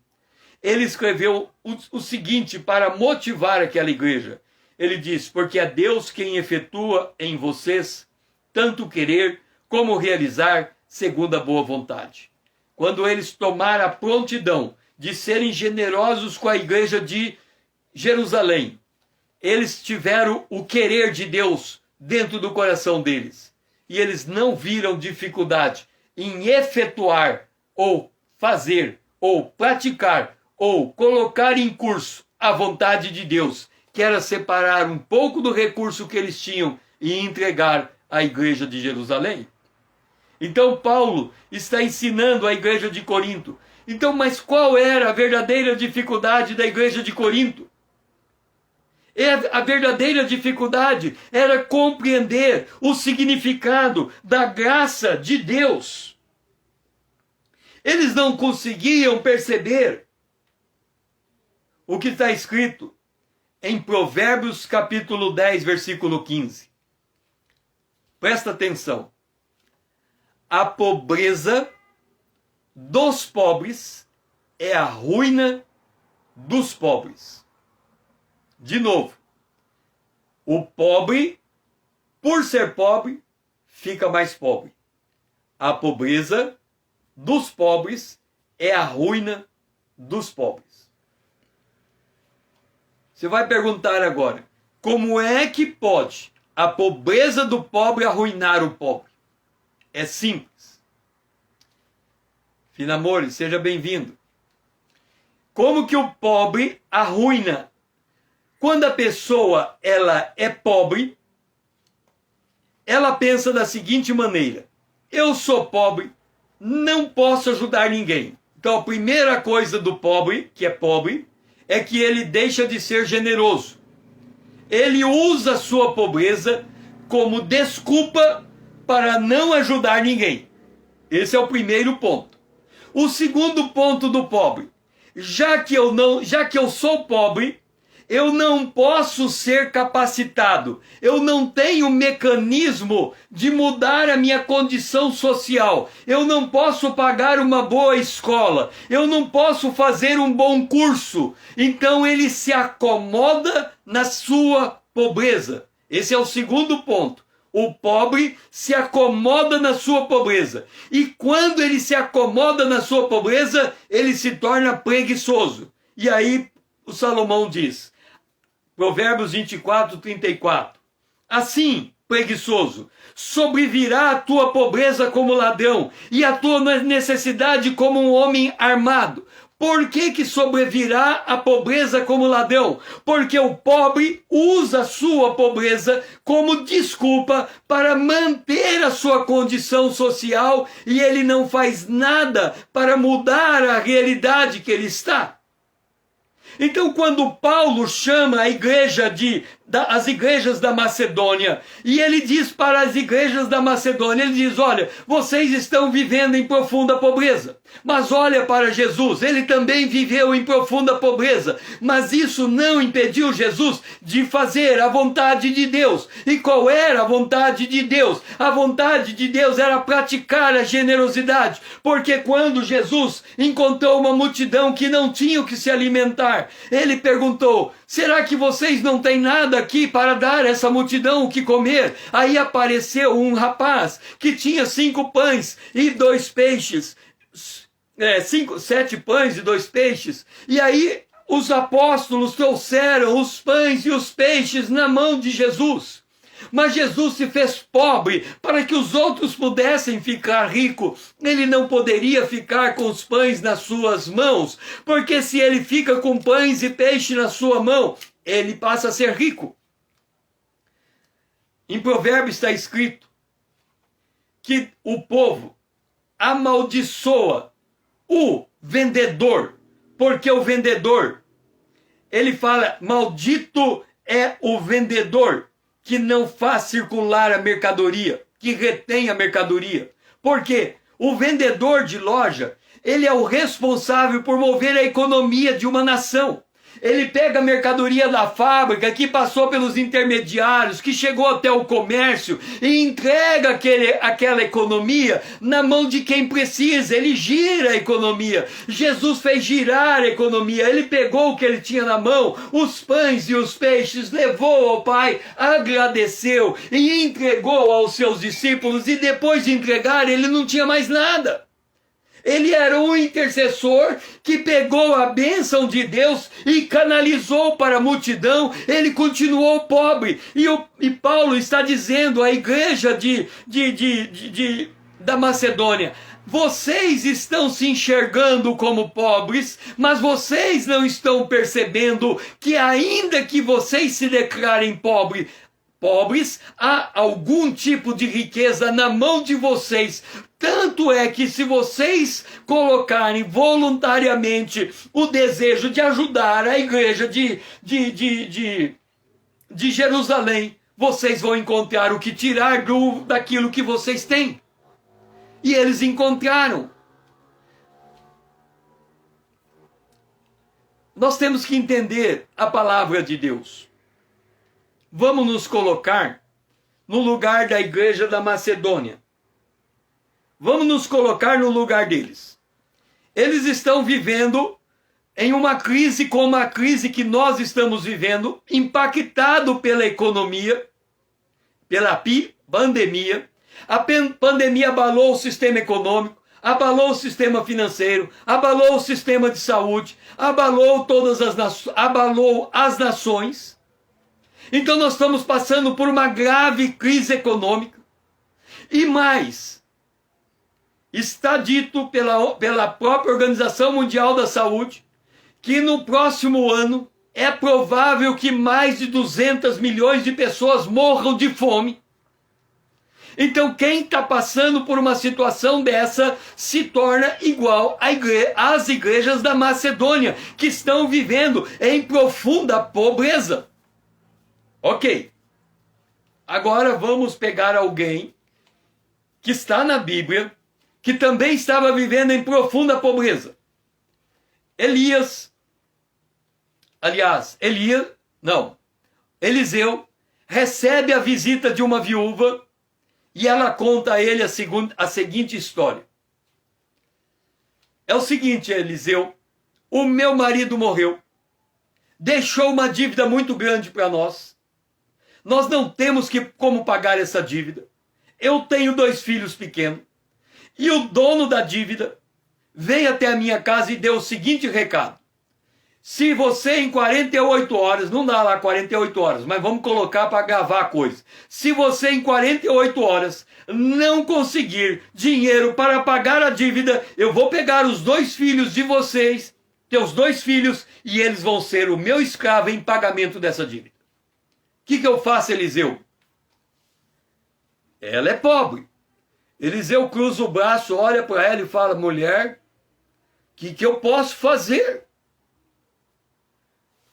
ele escreveu o seguinte para motivar aquela igreja. Ele diz: porque é Deus quem efetua em vocês tanto querer como realizar segundo a boa vontade. Quando eles tomaram a prontidão de serem generosos com a igreja de Jerusalém, eles tiveram o querer de Deus dentro do coração deles. E eles não viram dificuldade em efetuar, ou fazer, ou praticar, ou colocar em curso a vontade de Deus, que era separar um pouco do recurso que eles tinham e entregar à igreja de Jerusalém. Então Paulo está ensinando a igreja de Corinto. Então, mas qual era a verdadeira dificuldade da igreja de Corinto? A verdadeira dificuldade era compreender o significado da graça de Deus. Eles não conseguiam perceber o que está escrito em Provérbios capítulo 10, versículo 15. Presta atenção. A pobreza dos pobres é a ruína dos pobres. De novo, o pobre, por ser pobre, fica mais pobre. A pobreza dos pobres é a ruína dos pobres. Você vai perguntar agora, como é que pode a pobreza do pobre arruinar o pobre? É simples. Finamores, seja bem-vindo. Como que o pobre arruina? Quando a pessoa ela é pobre, ela pensa da seguinte maneira: eu sou pobre, não posso ajudar ninguém. Então a primeira coisa do pobre, que é pobre, é que ele deixa de ser generoso. Ele usa a sua pobreza como desculpa para não ajudar ninguém. Esse é o primeiro ponto. O segundo ponto do pobre: já que eu sou pobre, eu não posso ser capacitado. Eu não tenho mecanismo de mudar a minha condição social. Eu não posso pagar uma boa escola. Eu não posso fazer um bom curso. Então ele se acomoda na sua pobreza. Esse é o segundo ponto. O pobre se acomoda na sua pobreza. E quando ele se acomoda na sua pobreza, ele se torna preguiçoso. E aí o Salomão diz, Provérbios 24, 34. Assim, preguiçoso, sobrevirá a tua pobreza como ladrão, e a tua necessidade como um homem armado. Por que sobrevirá a pobreza como ladrão? Porque o pobre usa a sua pobreza como desculpa para manter a sua condição social e ele não faz nada para mudar a realidade que ele está. Então, quando Paulo chama a igreja as igrejas da Macedônia, e ele diz para as igrejas da Macedônia, ele diz, olha, vocês estão vivendo em profunda pobreza, mas olha para Jesus, ele também viveu em profunda pobreza, mas isso não impediu Jesus de fazer a vontade de Deus. E qual era a vontade de Deus? A vontade de Deus era praticar a generosidade, porque quando Jesus encontrou uma multidão que não tinha o que se alimentar, ele perguntou, será que vocês não têm nada aqui para dar a essa multidão o que comer? Aí apareceu um rapaz que tinha 5 pães e 2 peixes. 7 pães e 2 peixes. E aí os apóstolos trouxeram os pães e os peixes na mão de Jesus. Mas Jesus se fez pobre para que os outros pudessem ficar ricos. Ele não poderia ficar com os pães nas suas mãos, porque se ele fica com pães e peixe na sua mão, ele passa a ser rico. Em Provérbios está escrito que o povo amaldiçoa o vendedor, porque o vendedor, ele fala, maldito é o vendedor que não faz circular a mercadoria, que retém a mercadoria. Por quê? O vendedor de loja, ele é o responsável por mover a economia de uma nação. Ele pega a mercadoria da fábrica que passou pelos intermediários, que chegou até o comércio e entrega aquela economia na mão de quem precisa. Ele gira a economia. Jesus fez girar a economia. Ele pegou o que ele tinha na mão, os pães e os peixes, levou ao Pai, agradeceu e entregou aos seus discípulos. E depois de entregar, ele não tinha mais nada. Ele era um intercessor que pegou a bênção de Deus e canalizou para a multidão. Ele continuou pobre. E Paulo está dizendo à igreja da Macedônia, vocês estão se enxergando como pobres, mas vocês não estão percebendo que ainda que vocês se declarem pobres, há algum tipo de riqueza na mão de vocês. Tanto é que se vocês colocarem voluntariamente o desejo de ajudar a igreja de Jerusalém, vocês vão encontrar o que tirar daquilo que vocês têm. E eles encontraram. Nós temos que entender a palavra de Deus. Vamos nos colocar no lugar da igreja da Macedônia. Vamos nos colocar no lugar deles. Eles estão vivendo em uma crise como a crise que nós estamos vivendo, impactado pela economia, pela pandemia. A pandemia abalou o sistema econômico, abalou o sistema financeiro, abalou o sistema de saúde, abalou as nações. Então nós estamos passando por uma grave crise econômica. E mais, está dito pela própria Organização Mundial da Saúde que no próximo ano é provável que mais de 200 milhões de pessoas morram de fome. Então quem está passando por uma situação dessa se torna igual às igrejas da Macedônia, que estão vivendo em profunda pobreza. Ok, agora vamos pegar alguém que está na Bíblia, que também estava vivendo em profunda pobreza. Eliseu recebe a visita de uma viúva e ela conta a ele a seguinte história. É o seguinte, Eliseu, o meu marido morreu, deixou uma dívida muito grande para nós. Nós não temos como pagar essa dívida. Eu tenho 2 filhos pequenos. E o dono da dívida veio até a minha casa e deu o seguinte recado. Se você em 48 horas, não dá lá 48 horas, mas vamos colocar para gravar a coisa. Se você em 48 horas não conseguir dinheiro para pagar a dívida, eu vou pegar os 2 filhos de vocês, teus 2 filhos, e eles vão ser o meu escravo em pagamento dessa dívida. O que eu faço, Eliseu? Ela é pobre. Eliseu cruza o braço, olha para ela e fala, mulher, o que eu posso fazer?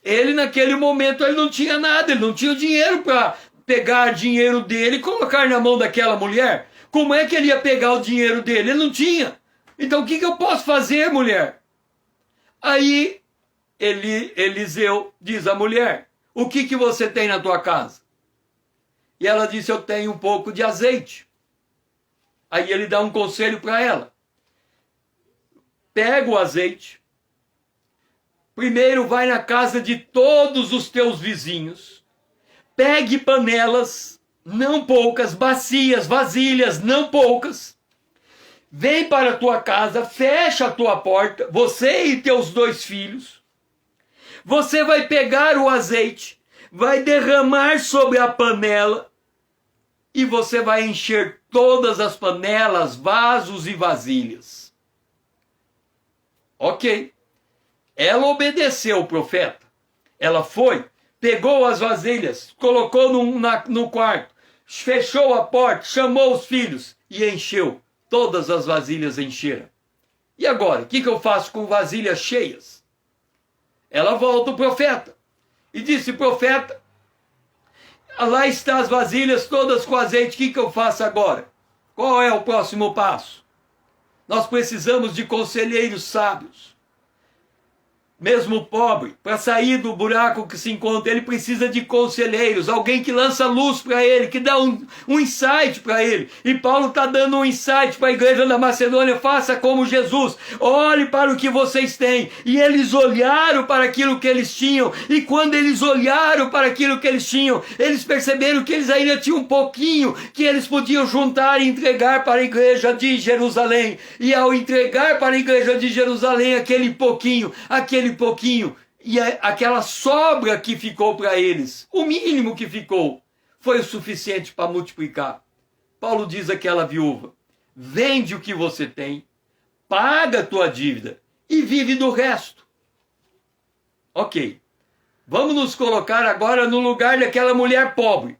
Ele naquele momento ele não tinha nada, ele não tinha dinheiro para pegar dinheiro dele e colocar na mão daquela mulher. Como é que ele ia pegar o dinheiro dele? Ele não tinha. Então o que eu posso fazer, mulher? Aí Eliseu diz à mulher, o que você tem na tua casa? E ela disse, eu tenho um pouco de azeite. Aí ele dá um conselho para ela. Pega o azeite. Primeiro vai na casa de todos os teus vizinhos. Pegue panelas, não poucas, bacias, vasilhas, não poucas. Vem para a tua casa, fecha a tua porta, você e teus 2 filhos. Você vai pegar o azeite, vai derramar sobre a panela e você vai encher todas as panelas, vasos e vasilhas. Ok. Ela obedeceu o profeta. Ela foi, pegou as vasilhas, colocou no quarto, fechou a porta, chamou os filhos e encheu. Todas as vasilhas encheram. E agora, o que eu faço com vasilhas cheias? Ela volta o profeta e disse, profeta, lá estão as vasilhas todas com azeite, o que eu faço agora? Qual é o próximo passo? Nós precisamos de conselheiros sábios. Mesmo pobre, para sair do buraco que se encontra, ele precisa de conselheiros, alguém que lança luz para ele, que dá um insight para ele. E Paulo está dando um insight para a igreja da Macedônia, faça como Jesus, olhe para o que vocês têm. E eles olharam para aquilo que eles tinham, e quando eles olharam para aquilo que eles tinham, eles perceberam que eles ainda tinham um pouquinho, que eles podiam juntar e entregar para a igreja de Jerusalém. E ao entregar para a igreja de Jerusalém aquele pouquinho, e aquela sobra que ficou para eles, o mínimo que ficou, foi o suficiente para multiplicar. Paulo diz àquela viúva, vende o que você tem, paga a tua dívida e vive do resto. Ok, vamos nos colocar agora no lugar daquela mulher pobre,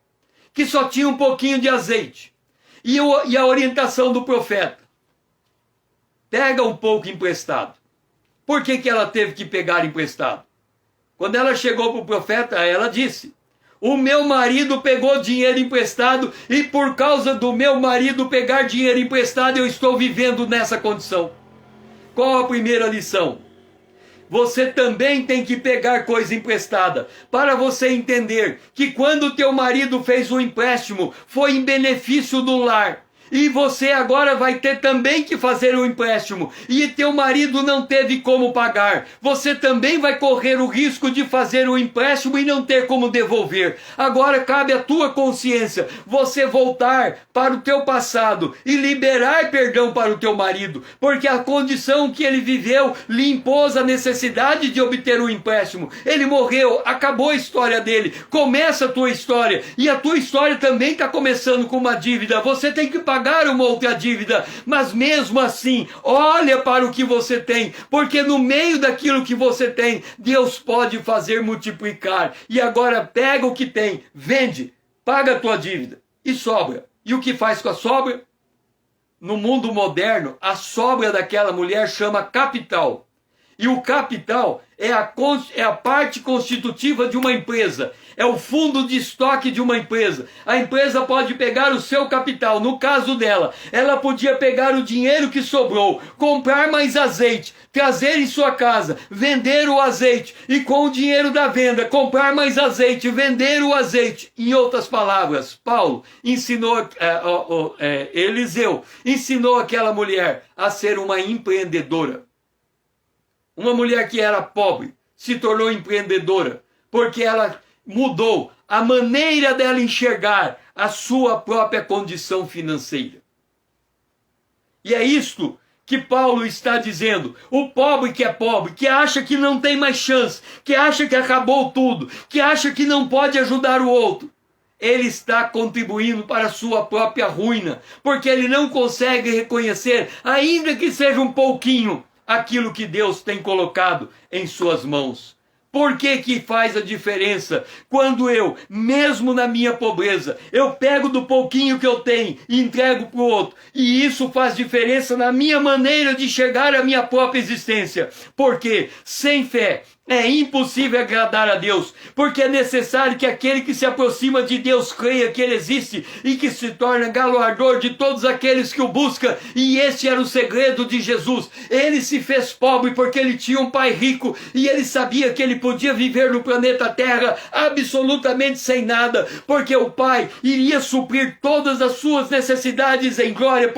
que só tinha um pouquinho de azeite, e a orientação do profeta, pega um pouco emprestado. Por que ela teve que pegar emprestado? Quando ela chegou para o profeta, ela disse, o meu marido pegou dinheiro emprestado e por causa do meu marido pegar dinheiro emprestado eu estou vivendo nessa condição. Qual a primeira lição? você também tem que pegar coisa emprestada, para você entender que quando teu marido fez o empréstimo, foi em benefício do lar. E você agora vai ter também que fazer o empréstimo. E teu marido não teve como pagar. Você também vai correr o risco de fazer o empréstimo e não ter como devolver. Agora cabe à tua consciência você voltar para o teu passado e liberar perdão para o teu marido. Porque a condição que ele viveu lhe impôs a necessidade de obter o empréstimo. Ele morreu, acabou a história dele. Começa a tua história. E a tua história também está começando com uma dívida. Você tem que pagar uma outra dívida, mas mesmo assim, olha para o que você tem, porque no meio daquilo que você tem, Deus pode fazer multiplicar. E agora pega o que tem, vende, paga a tua dívida e sobra. E o que faz com a sobra? No mundo moderno, a sobra daquela mulher chama capital. E o capital é a parte constitutiva de uma empresa. É o fundo de estoque de uma empresa. A empresa pode pegar o seu capital. No caso dela, ela podia pegar o dinheiro que sobrou, comprar mais azeite, trazer em sua casa, vender o azeite e com o dinheiro da venda, comprar mais azeite, vender o azeite. Em outras palavras, Paulo ensinou, Eliseu ensinou aquela mulher a ser uma empreendedora. Uma mulher que era pobre se tornou empreendedora, porque ela mudou a maneira dela enxergar a sua própria condição financeira. E é isto que Paulo está dizendo. O pobre que é pobre, que acha que não tem mais chance, que acha que acabou tudo, que acha que não pode ajudar o outro, ele está contribuindo para a sua própria ruína, porque ele não consegue reconhecer, ainda que seja um pouquinho, aquilo que Deus tem colocado em suas mãos. Por que que faz a diferença? Quando eu, mesmo na minha pobreza, eu pego do pouquinho que eu tenho e entrego para o outro. E isso faz diferença na minha maneira de chegar à minha própria existência. Porque sem fé é impossível agradar a Deus, porque é necessário que aquele que se aproxima de Deus creia que Ele existe e que se torna galardoador de todos aqueles que o buscam. E esse era o segredo de Jesus. Ele se fez pobre porque ele tinha um pai rico e ele sabia que ele podia viver no planeta Terra absolutamente sem nada, porque o pai iria suprir todas as suas necessidades em glória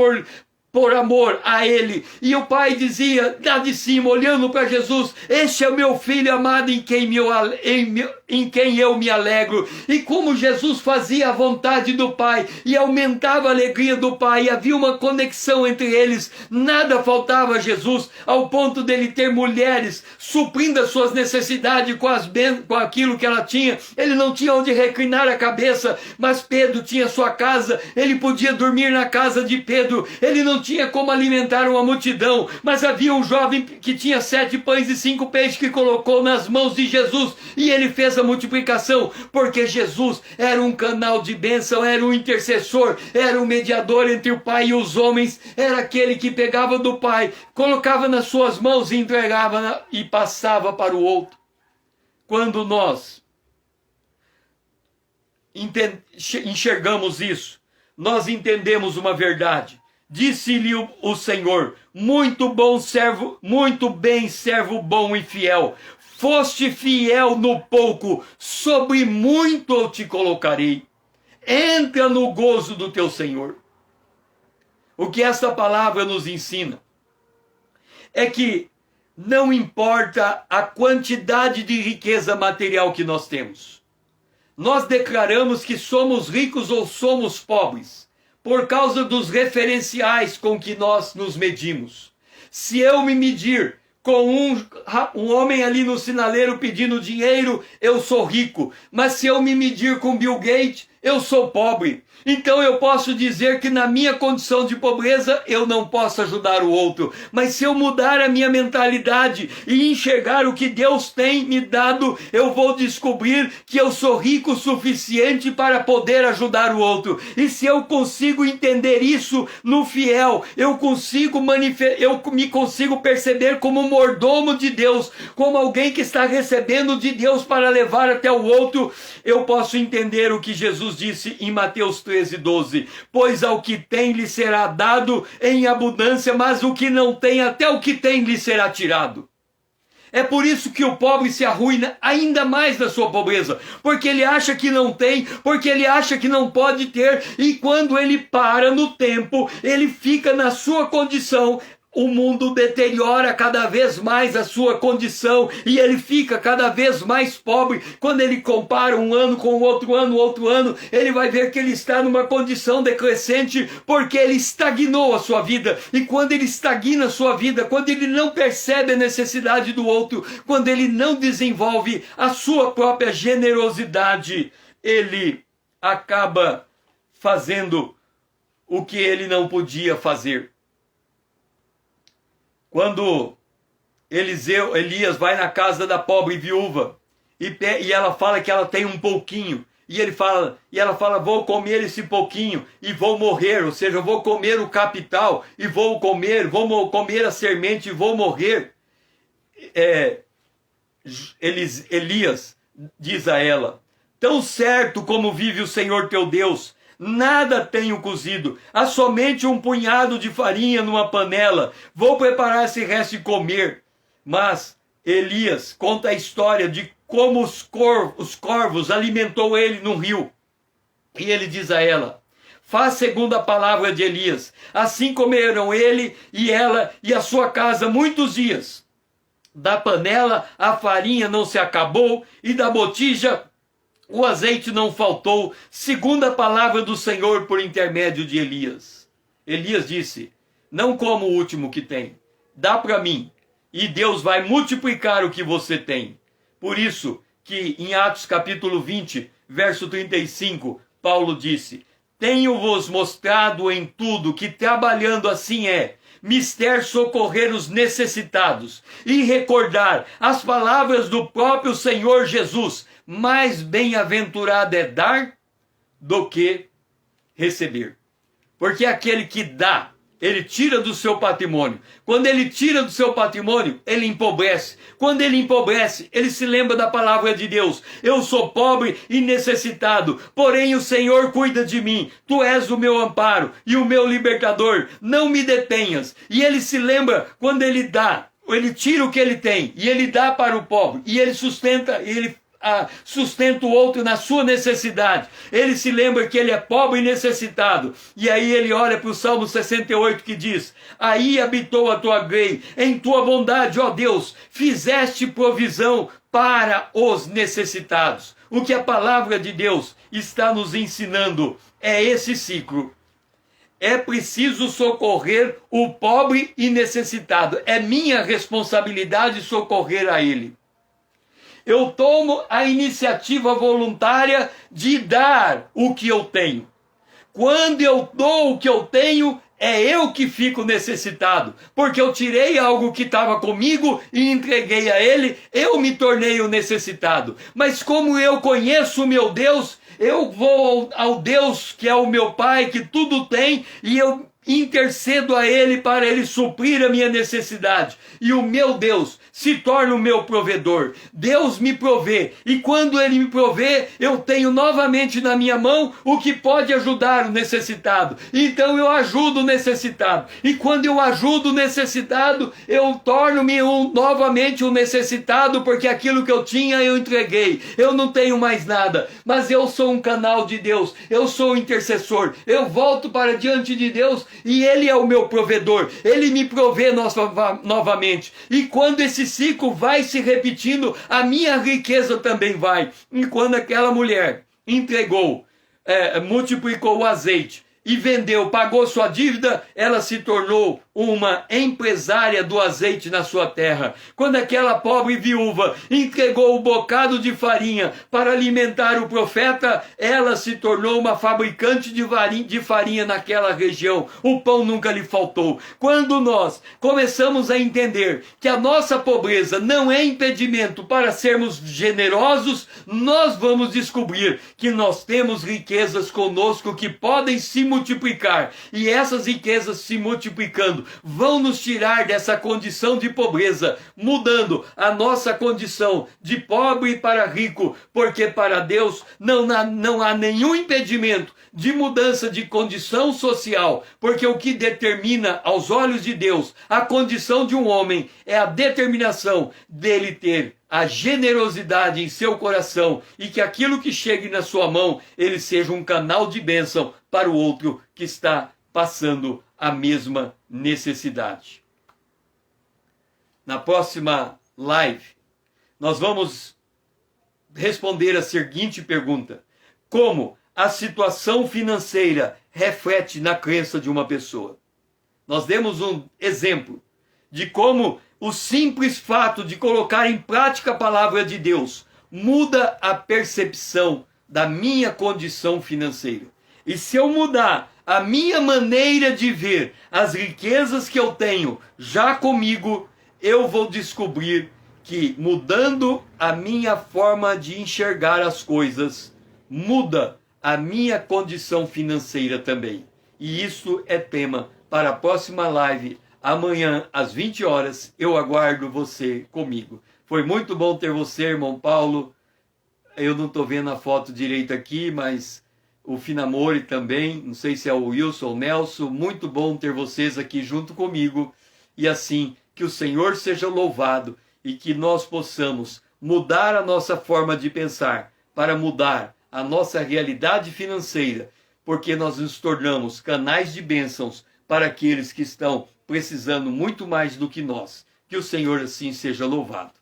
por amor a ele. E o pai dizia lá de cima, olhando para Jesus: este é o meu filho amado em quem eu me alegro. E como Jesus fazia a vontade do pai e aumentava a alegria do pai, e havia uma conexão entre eles, nada faltava a Jesus, ao ponto dele ter mulheres suprindo as suas necessidades com aquilo que ela tinha. Ele não tinha onde reclinar a cabeça, mas Pedro tinha sua casa, ele podia dormir na casa de Pedro. Ele não tinha como alimentar uma multidão, mas havia um jovem que tinha 7 pães e 5 peixes que colocou nas mãos de Jesus e ele fez a multiplicação, porque Jesus era um canal de bênção, era um intercessor, era um mediador entre o Pai e os homens, era aquele que pegava do Pai, colocava nas suas mãos e entregava e passava para o outro. Quando nós enxergamos isso, nós entendemos uma verdade. Disse-lhe o Senhor: muito bem, servo bom e fiel. Foste fiel no pouco, sobre muito eu te colocarei. Entra no gozo do teu Senhor. O que esta palavra nos ensina é que não importa a quantidade de riqueza material que nós temos. Nós declaramos que somos ricos ou somos pobres por causa dos referenciais com que nós nos medimos. Se eu me medir com um homem ali no sinaleiro pedindo dinheiro, eu sou rico. Mas se eu me medir com Bill Gates, eu sou pobre. Então eu posso dizer que na minha condição de pobreza eu não posso ajudar o outro. Mas se eu mudar a minha mentalidade e enxergar o que Deus tem me dado, eu vou descobrir que eu sou rico o suficiente para poder ajudar o outro. E se eu consigo entender isso no fiel, eu me consigo perceber como um mordomo de Deus, como alguém que está recebendo de Deus para levar até o outro, eu posso entender o que Jesus disse em Mateus 13:12, pois ao que tem lhe será dado em abundância, mas o que não tem, até o que tem lhe será tirado. É por isso que o pobre se arruina ainda mais da sua pobreza, porque ele acha que não tem, porque ele acha que não pode ter, e quando ele para no tempo, ele fica na sua condição. O mundo deteriora cada vez mais a sua condição e ele fica cada vez mais pobre. Quando ele compara um ano com o outro ano, ele vai ver que ele está numa condição decrescente porque ele estagnou a sua vida. E quando ele estagna a sua vida, quando ele não percebe a necessidade do outro, quando ele não desenvolve a sua própria generosidade, ele acaba fazendo o que ele não podia fazer. Quando Elias vai na casa da pobre viúva e ela fala que ela tem um pouquinho, e ela fala, vou comer esse pouquinho e vou morrer, ou seja, vou comer o capital e vou comer a semente e vou morrer. Elias diz a ela, tão certo como vive o Senhor teu Deus, nada tenho cozido, há somente um punhado de farinha numa panela. Vou preparar esse resto e comer. Mas Elias conta a história de como os corvos alimentou ele no rio. E ele diz a ela, faz segundo a palavra de Elias. Assim comeram ele e ela e a sua casa muitos dias. Da panela a farinha não se acabou e da botija o azeite não faltou, segundo a palavra do Senhor por intermédio de Elias. Elias disse, não como o último que tem, dá para mim, e Deus vai multiplicar o que você tem. Por isso que em Atos capítulo 20, verso 35, Paulo disse, tenho-vos mostrado em tudo que trabalhando assim mister socorrer os necessitados e recordar as palavras do próprio Senhor Jesus, mais bem-aventurado é dar do que receber. Porque aquele que dá, ele tira do seu patrimônio. Quando ele tira do seu patrimônio, ele empobrece. Quando ele empobrece, ele se lembra da palavra de Deus. Eu sou pobre e necessitado, porém o Senhor cuida de mim. Tu és o meu amparo e o meu libertador. Não me detenhas. E ele se lembra quando ele dá, ele tira o que ele tem e ele dá para o pobre. E ele sustenta o outro na sua necessidade. Ele se lembra que ele é pobre e necessitado. E aí ele olha para o Salmo 68 que diz, aí habitou a tua grei, em tua bondade, ó Deus, fizeste provisão para os necessitados. O que a palavra de Deus está nos ensinando é esse ciclo. É preciso socorrer o pobre e necessitado. É minha responsabilidade socorrer a ele. Eu tomo a iniciativa voluntária de dar o que eu tenho. Quando eu dou o que eu tenho, é eu que fico necessitado. Porque eu tirei algo que estava comigo e entreguei a ele, eu me tornei o necessitado. Mas como eu conheço o meu Deus, eu vou ao Deus que é o meu Pai, que tudo tem, e eu intercedo a ele para ele suprir a minha necessidade. E o meu Deus se torna o meu provedor. Deus me provê. E quando ele me provê, eu tenho novamente na minha mão o que pode ajudar o necessitado. Então eu ajudo o necessitado. E quando eu ajudo o necessitado, eu torno-me novamente um necessitado, porque aquilo que eu tinha eu entreguei. Eu não tenho mais nada. Mas eu sou um canal de Deus. Eu sou um intercessor. Eu volto para diante de Deus e ele é o meu provedor. Ele me provê novamente. E quando esse ciclo vai se repetindo, a minha riqueza também vai. E quando aquela mulher entregou, multiplicou o azeite e vendeu, pagou sua dívida, ela se tornou uma empresária do azeite na sua terra. Quando aquela pobre viúva entregou o bocado de farinha para alimentar o profeta, ela se tornou uma fabricante de farinha naquela região. O pão nunca lhe faltou. Quando nós começamos a entender que a nossa pobreza não é impedimento para sermos generosos, nós vamos descobrir que nós temos riquezas conosco que podem se multiplicar. E essas riquezas se multiplicando vão nos tirar dessa condição de pobreza, mudando a nossa condição de pobre para rico, porque para Deus não há nenhum impedimento de mudança de condição social, porque o que determina aos olhos de Deus a condição de um homem é a determinação dele ter a generosidade em seu coração e que aquilo que chegue na sua mão, ele seja um canal de bênção para o outro que está passando a mesma necessidade. Na próxima live, nós vamos responder a seguinte pergunta: como a situação financeira reflete na crença de uma pessoa? Nós demos um exemplo de como o simples fato de colocar em prática a palavra de Deus muda a percepção da minha condição financeira. E se eu mudar a minha maneira de ver as riquezas que eu tenho já comigo, eu vou descobrir que mudando a minha forma de enxergar as coisas, muda a minha condição financeira também. E isso é tema para a próxima live. Amanhã, às 20 horas, eu aguardo você comigo. Foi muito bom ter você, irmão Paulo. Eu não estou vendo a foto direito aqui, mas o Finamore também. Não sei se é o Wilson ou o Nelson. Muito bom ter vocês aqui junto comigo. E assim, que o Senhor seja louvado e que nós possamos mudar a nossa forma de pensar para mudar a nossa realidade financeira, porque nós nos tornamos canais de bênçãos para aqueles que estão precisando muito mais do que nós. Que o Senhor assim seja louvado.